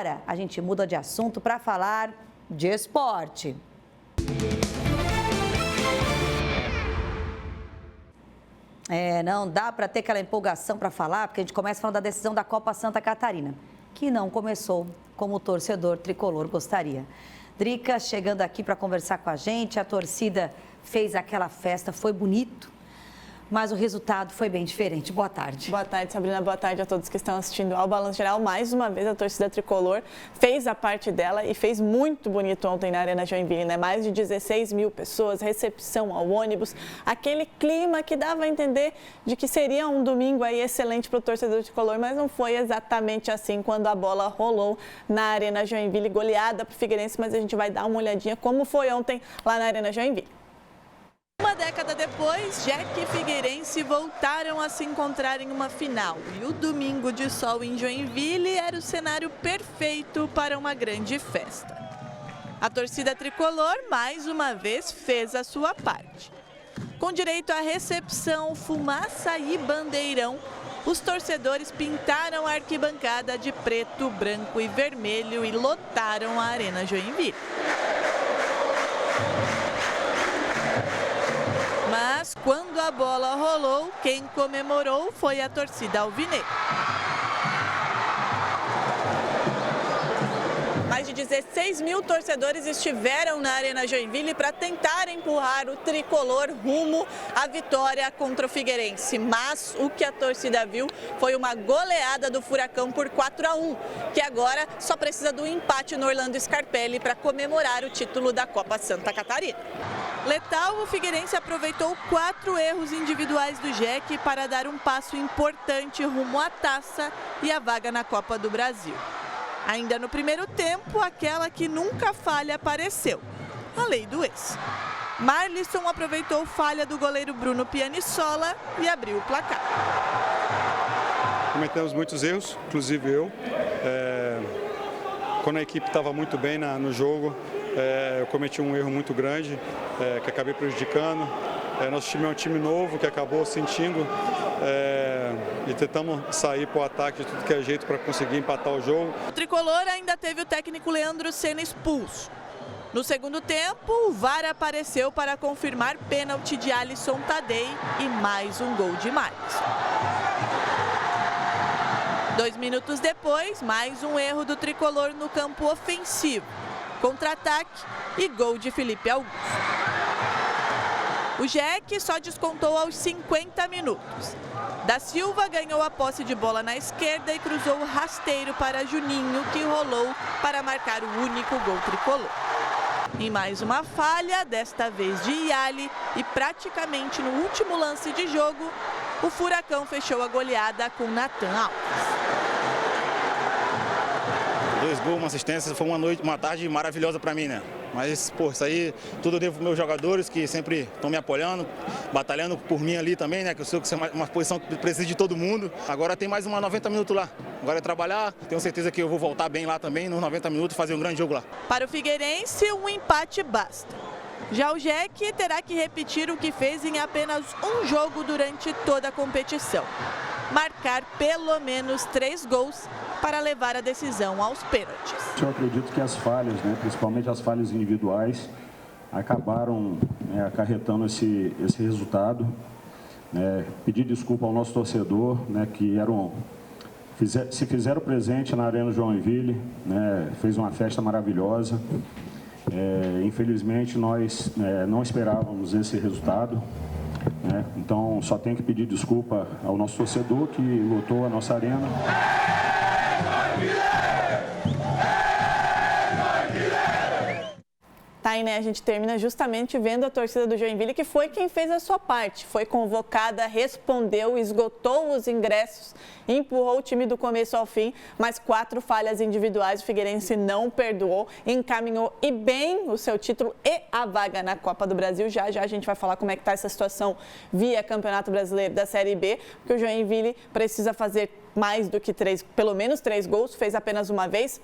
Agora a gente muda de assunto para falar de esporte. Não dá para ter aquela empolgação para falar, porque a gente começa falando da decisão da Copa Santa Catarina, que não começou como o torcedor tricolor gostaria. Drica chegando aqui para conversar com a gente, a torcida fez aquela festa, foi bonito. Mas o resultado foi bem diferente. Boa tarde. Boa tarde, Sabrina. Boa tarde a todos que estão assistindo ao Balanço Geral. Mais uma vez, a torcida tricolor fez a parte dela e fez muito bonito ontem na Arena Joinville, né? Mais de 16 mil pessoas, recepção ao ônibus, aquele clima que dava a entender de que seria um domingo aí excelente para o torcedor tricolor, mas não foi exatamente assim quando a bola rolou na Arena Joinville, goleada para o Figueirense, mas a gente vai dar uma olhadinha como foi ontem lá na Arena Joinville. Uma década depois, Jack e Figueirense voltaram a se encontrar em uma final. E o domingo de sol em Joinville era o cenário perfeito para uma grande festa. A torcida tricolor, mais uma vez, fez a sua parte. Com direito à recepção, fumaça e bandeirão, os torcedores pintaram a arquibancada de preto, branco e vermelho e lotaram a Arena Joinville. Mas quando a bola rolou, quem comemorou foi a torcida alvinegra. Mais de 16 mil torcedores estiveram na Arena Joinville para tentar empurrar o tricolor rumo à vitória contra o Figueirense. Mas o que a torcida viu foi uma goleada do Furacão por 4-1, que agora só precisa do empate no Orlando Scarpelli para comemorar o título da Copa Santa Catarina. Letal, o Figueirense aproveitou 4 erros individuais do Jack para dar um passo importante rumo à taça e à vaga na Copa do Brasil. Ainda no primeiro tempo, aquela que nunca falha apareceu, a lei do ex. Marlisson aproveitou falha do goleiro Bruno Pianissola e abriu o placar. Cometemos muitos erros, inclusive eu. Quando a equipe estava muito bem no jogo, eu cometi um erro muito grande, que acabei prejudicando. Nosso time é um time novo que acabou sentindo e tentamos sair para o ataque de tudo que é jeito para conseguir empatar o jogo. O tricolor ainda teve o técnico Leandro Senna expulso. No segundo tempo, o VAR apareceu para confirmar pênalti de Alisson Tadei e mais um gol de Marlisson. 2 minutos depois, mais um erro do tricolor no campo ofensivo. Contra-ataque e gol de Felipe Augusto. O Jack só descontou aos 50 minutos. Da Silva ganhou a posse de bola na esquerda e cruzou o rasteiro para Juninho, que rolou para marcar o único gol tricolor. Em mais uma falha, desta vez de Iali, e praticamente no último lance de jogo, o Furacão fechou a goleada com Nathan Alves. 2 gols, uma assistência, foi uma tarde maravilhosa para mim, né? Mas, pô, isso aí tudo eu devo para meus jogadores que sempre estão me apoiando, batalhando por mim ali também, né? Que eu sei que isso é uma posição que precisa de todo mundo. Agora tem mais 90 minutos lá. Agora é trabalhar, tenho certeza que eu vou voltar bem lá também, nos 90 minutos, fazer um grande jogo lá. Para o Figueirense, um empate basta. Já o Jack terá que repetir o que fez em apenas um jogo durante toda a competição. Marcar pelo menos 3 gols para levar a decisão aos pênaltis. Eu acredito que as falhas, principalmente as falhas individuais, acabaram acarretando esse resultado. Pedir desculpa ao nosso torcedor, que se fizeram presente na Arena Joinville, fez uma festa maravilhosa. Infelizmente, nós não esperávamos esse resultado. Então, só tenho que pedir desculpa ao nosso torcedor que lotou a nossa arena. Tá aí, né? A gente termina justamente vendo a torcida do Joinville, que foi quem fez a sua parte. Foi convocada, respondeu, esgotou os ingressos, empurrou o time do começo ao fim, mas 4 falhas individuais o Figueirense não perdoou, encaminhou e bem o seu título e a vaga na Copa do Brasil. Já a gente vai falar como é que está essa situação via Campeonato Brasileiro da Série B, porque o Joinville precisa fazer mais do que pelo menos 3 gols, fez apenas uma vez.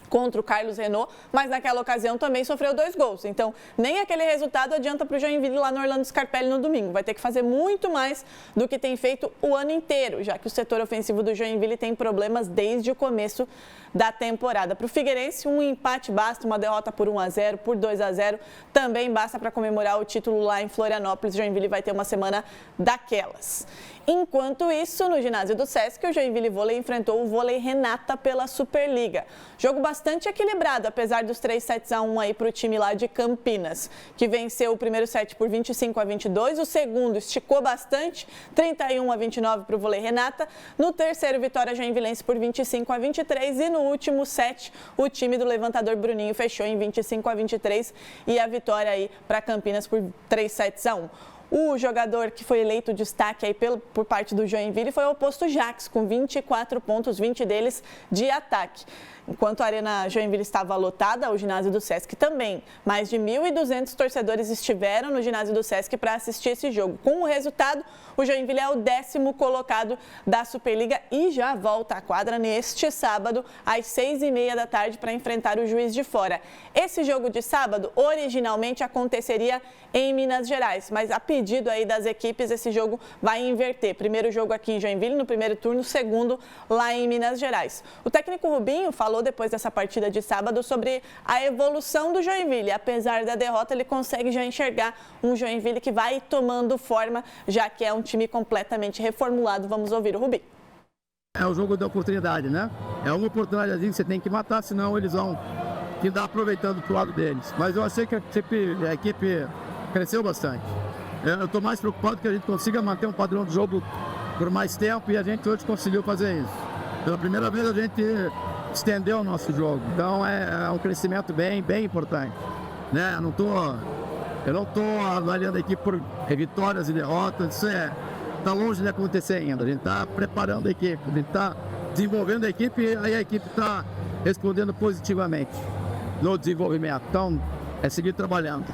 contra o Carlos Renault, mas naquela ocasião também sofreu 2 gols. Então, nem aquele resultado adianta para o Joinville lá no Orlando Scarpelli no domingo. Vai ter que fazer muito mais do que tem feito o ano inteiro, já que o setor ofensivo do Joinville tem problemas desde o começo da temporada. Para o Figueirense, um empate basta, uma derrota por 1-0, por 2-0, também basta para comemorar o título lá em Florianópolis. O Joinville vai ter uma semana daquelas. Enquanto isso, no ginásio do Sesc, o Joinville Vôlei enfrentou o Vôlei Renata pela Superliga. Jogo bastante equilibrado, apesar dos 3-1 aí para o time lá de Campinas, que venceu o primeiro set por 25-22, o segundo esticou bastante, 31-29 para o Vôlei Renata, no terceiro vitória joinvilense por 25-23 e no último set o time do levantador Bruninho fechou em 25-23 e a vitória aí para Campinas por 3-1. O jogador que foi eleito destaque aí por parte do Joinville foi o oposto Jax, com 24 pontos, 20 deles de ataque. Enquanto a Arena Joinville estava lotada, o ginásio do Sesc também. Mais de 1.200 torcedores estiveram no ginásio do Sesc para assistir esse jogo. Com o resultado, o Joinville é o 10º colocado da Superliga e já volta à quadra neste sábado, às 6h30 da tarde, para enfrentar o Juiz de Fora. Esse jogo de sábado, originalmente, aconteceria em Minas Gerais, mas a pedido aí das equipes, esse jogo vai inverter. Primeiro jogo aqui em Joinville, no primeiro turno, segundo lá em Minas Gerais. O técnico Rubinho falou depois dessa partida de sábado sobre a evolução do Joinville. Apesar da derrota, ele consegue já enxergar um Joinville que vai tomando forma, já que é um time completamente reformulado. Vamos ouvir o Rubinho. É o jogo da oportunidade, né? É uma oportunidade que você tem que matar, senão eles vão te dar aproveitando pro lado deles. Mas eu achei que a equipe cresceu bastante. Eu estou mais preocupado que a gente consiga manter um padrão de jogo por mais tempo e a gente hoje conseguiu fazer isso. Pela primeira vez a gente estendeu o nosso jogo, então é um crescimento bem importante, né? Eu não estou avaliando a equipe por vitórias e derrotas, isso está longe de acontecer ainda. A gente está preparando a equipe, a gente está desenvolvendo a equipe e aí a equipe está respondendo positivamente no desenvolvimento. Então, é seguir trabalhando.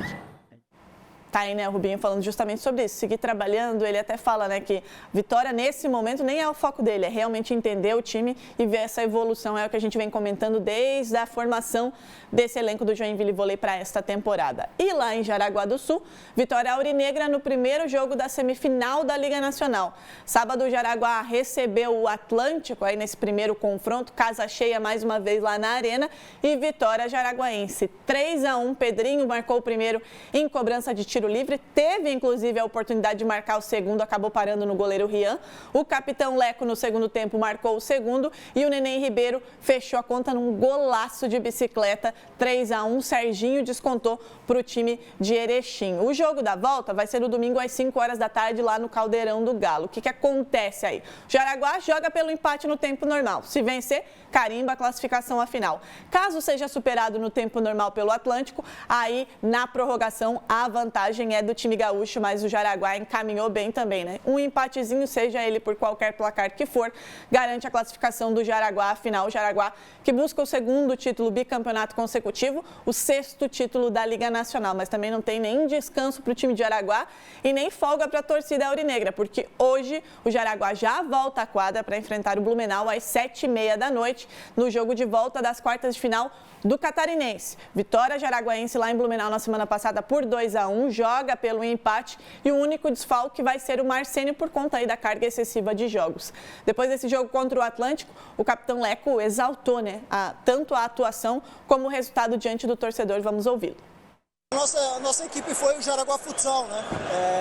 Tá aí, né, o Rubinho falando justamente sobre isso, seguir trabalhando. Ele até fala, né, que vitória nesse momento nem é o foco dele, é realmente entender o time e ver essa evolução. É o que a gente vem comentando desde a formação desse elenco do Joinville Vôlei para esta temporada. E lá em Jaraguá do Sul, vitória aurinegra no primeiro jogo da semifinal da Liga Nacional. Sábado, o Jaraguá recebeu o Atlântico aí nesse primeiro confronto, casa cheia mais uma vez lá na Arena, e vitória jaraguaense. 3-1, Pedrinho marcou o primeiro em cobrança de tiro livre, teve inclusive a oportunidade de marcar o segundo, acabou parando no goleiro Rian. O capitão Leco no segundo tempo marcou o segundo e o Neném Ribeiro fechou a conta num golaço de bicicleta, 3-1. Serginho descontou para o time de Erechim. O jogo da volta vai ser no domingo às 5 horas da tarde lá no Caldeirão do Galo. O que acontece aí? O Jaraguá joga pelo empate no tempo normal. Se vencer, carimba a classificação à final. Caso seja superado no tempo normal pelo Atlântico, aí na prorrogação a vantagem é do time gaúcho, mas o Jaraguá encaminhou bem também, né? Um empatezinho, seja ele por qualquer placar que for, garante a classificação do Jaraguá à final. O Jaraguá que busca o segundo título bicampeonato consecutivo, o 6º título da Liga Nacional, mas também não tem nem descanso para o time de Jaraguá e nem folga para a torcida aurinegra, porque hoje o Jaraguá já volta à quadra para enfrentar o Blumenau às 7h30 da noite, no jogo de volta das quartas de final do Catarinense. Vitória jaraguaense lá em Blumenau na semana passada por 2-1, joga pelo empate e o único desfalque vai ser o Marcênio por conta aí da carga excessiva de jogos. Depois desse jogo contra o Atlântico, o capitão Leco exaltou, né, tanto a atuação como o resultado diante do torcedor. Vamos ouvi-lo. Nossa equipe foi o Jaraguá Futsal, né?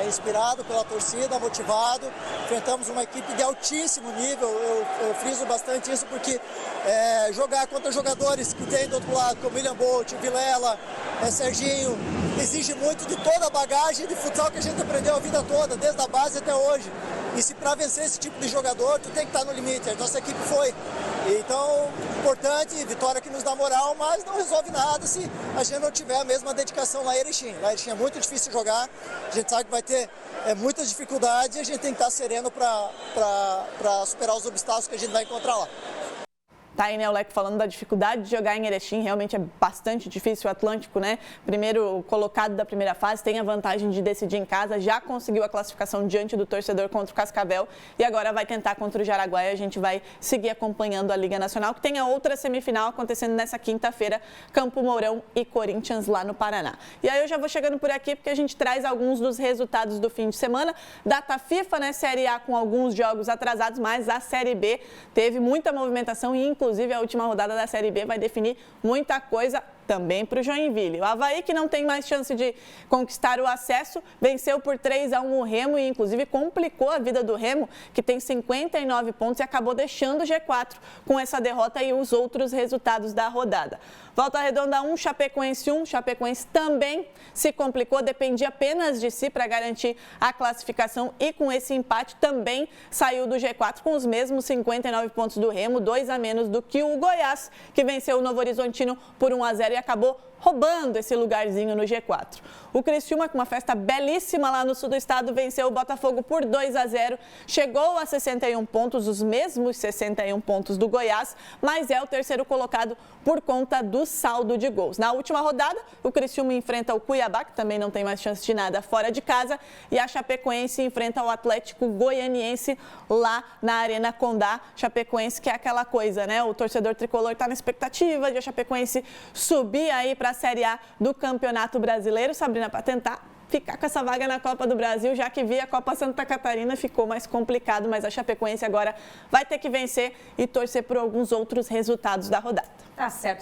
Inspirado pela torcida, motivado. Enfrentamos uma equipe de altíssimo nível. Eu friso bastante isso porque jogar contra jogadores que tem do outro lado, como William Bolt, Vilela, Serginho, exige muito de toda a bagagem de futsal que a gente aprendeu a vida toda, desde a base até hoje. E se para vencer esse tipo de jogador, tu tem que estar no limite. A nossa equipe foi. Então, importante, vitória que nos dá moral, mas não resolve nada se a gente não tiver a mesma dedicação lá em Erechim. Lá em Erechim é muito difícil jogar, a gente sabe que vai ter muitas dificuldades e a gente tem que estar sereno para superar os obstáculos que a gente vai encontrar lá. Tá aí, né, o Leco falando da dificuldade de jogar em Erechim, realmente é bastante difícil. O Atlântico, né, primeiro colocado da primeira fase, tem a vantagem de decidir em casa, já conseguiu a classificação diante do torcedor contra o Cascavel e agora vai tentar contra o Jaraguá. E a gente vai seguir acompanhando a Liga Nacional, que tem a outra semifinal acontecendo nessa quinta-feira, Campo Mourão e Corinthians lá no Paraná. E aí eu já vou chegando por aqui porque a gente traz alguns dos resultados do fim de semana. Data FIFA, né, Série A com alguns jogos atrasados, mas a Série B teve muita movimentação e inclusive a última rodada da Série B vai definir muita coisa também para o Joinville. O Avaí, que não tem mais chance de conquistar o acesso, venceu por 3-1 o Remo e inclusive complicou a vida do Remo, que tem 59 pontos e acabou deixando o G4 com essa derrota e os outros resultados da rodada. Volta Redonda 1, Chapecoense 1. Chapecoense também se complicou, dependia apenas de si para garantir a classificação e com esse empate também saiu do G4 com os mesmos 59 pontos do Remo, 2 a menos do que o Goiás, que venceu o Novo Horizontino por 1-0 e acabou roubando esse lugarzinho no G4. O Criciúma, com uma festa belíssima lá no sul do estado, venceu o Botafogo por 2-0, chegou a 61 pontos, os mesmos 61 pontos do Goiás, mas é o terceiro colocado por conta do saldo de gols. Na última rodada, o Criciúma enfrenta o Cuiabá, que também não tem mais chance de nada fora de casa, e a Chapecoense enfrenta o Atlético Goianiense lá na Arena Condá. Chapecoense, que é aquela coisa, né? O torcedor tricolor está na expectativa de a Chapecoense subir aí para a Série A do Campeonato Brasileiro, Sabrina, para tentar ficar com essa vaga na Copa do Brasil, já que via a Copa Santa Catarina ficou mais complicado, mas a Chapecoense agora vai ter que vencer e torcer por alguns outros resultados da rodada. Tá certo.